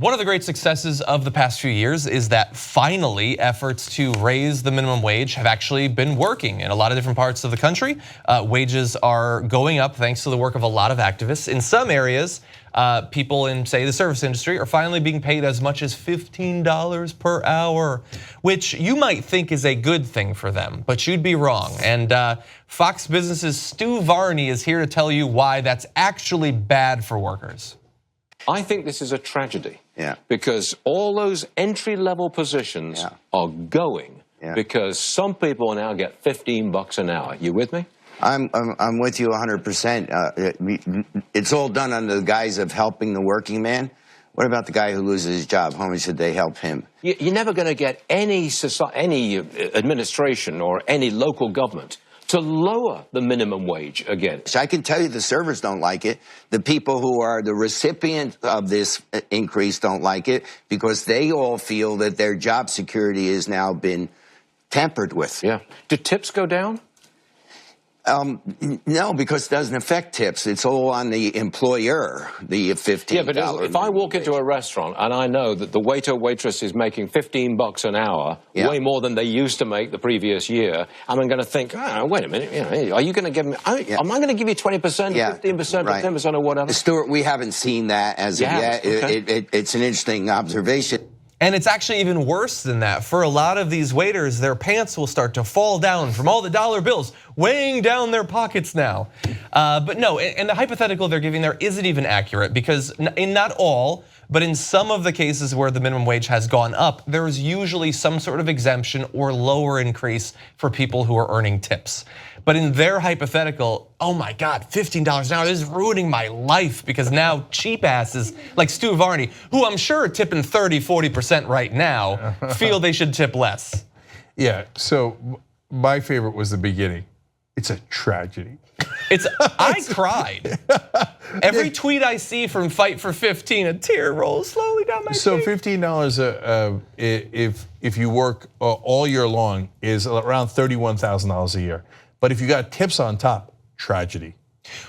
One of the great successes of the past few years is that finally efforts to raise the minimum wage have actually been working in a lot of different parts of the country. Wages are going up thanks to the work of a lot of activists. In some areas, people in, say, the service industry are finally being paid as much as $15 per hour, which you might think is a good thing for them, but you'd be wrong. And Fox Business's Stu Varney is here to tell you why that's actually bad for workers. I think this is a tragedy because all those entry-level positions are going because some people now get $15 an hour. You with me? I'm with you 100%. It's all done under the guise of helping the working man. What about the guy who loses his job? How much should they help him? You're never going to get any administration or any local government to lower the minimum wage again. I can tell you the servers don't like it. The people who are the recipient of this increase don't like it because they all feel that their job security has now been tampered with. Yeah. Do tips go down? No, because it doesn't affect tips. It's all on the employer, the $15. Yeah, but if I walk into a restaurant and I know that the waiter or waitress is making $15 an hour, way more than they used to make the previous year, and I'm going to think, oh, wait a minute, are you going to give me, am I going to give you 20%, 15%, or 10% or whatever? Stuart, we haven't seen that as of yet. Okay. It's an interesting observation. And it's actually even worse than that. For a lot of these waiters, their pants will start to fall down from all the dollar bills weighing down their pockets now. But no, and the hypothetical they're giving there isn't even accurate because in not all, but in some of the cases where the minimum wage has gone up, there is usually some sort of exemption or lower increase for people who are earning tips. But in their hypothetical, oh my God, $15 an hour, this is ruining my life because now cheap asses like Stu Varney, who I'm sure are tipping 30, 40% right now, feel they should tip less. Yeah, so my favorite was the beginning. It's a tragedy. I cried. Every tweet I see from Fight for 15, a tear rolls slowly down my cheek. So $15 if you work all year long is around $31,000 a year. But if you got tips on top, tragedy.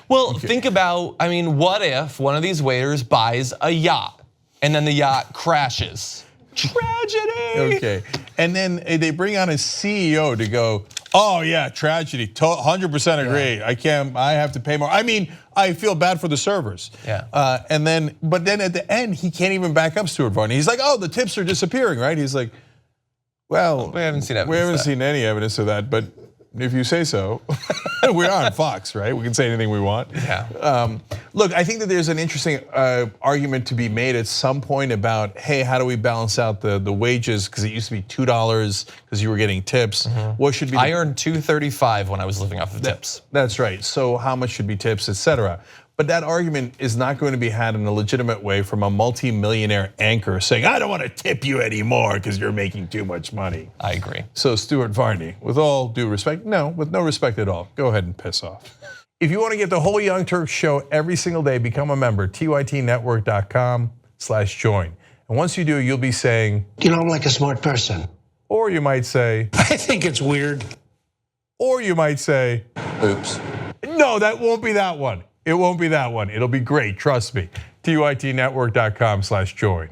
Well, think about, I mean, what if one of these waiters buys a yacht and then the yacht crashes? Tragedy. Okay, and then they bring on a CEO to go, oh yeah, tragedy, 100% agree. I have to pay more. I mean, I feel bad for the servers. Yeah. But then at the end, he can't even back up Stuart Varney. He's like, oh, the tips are disappearing, right? He's like, well, we haven't seen evidence. We haven't seen any evidence of that, but if you say so. We're on Fox, right? We can say anything we want. Yeah. Look, I think that there's an interesting argument to be made at some point about, hey, how do we balance out the wages? Because it used to be $2 because you were getting tips. What should be? I earned $2.35 when I was living off of tips. That's right. So how much should be tips, et cetera? But that argument is not going to be had in a legitimate way from a multi-millionaire anchor saying, I don't want to tip you anymore because you're making too much money. I agree. So Stuart Varney, with all due respect, no, with no respect at all, go ahead and piss off. If you want to get the whole Young Turks show every single day, become a member, tytnetwork.com/join. And once you do, you'll be saying, you know, I'm like a smart person. Or you might say, I think it's weird. Or you might say, oops. No, that won't be that one. It won't be that one. It'll be great, trust me. tytnetwork.com/join.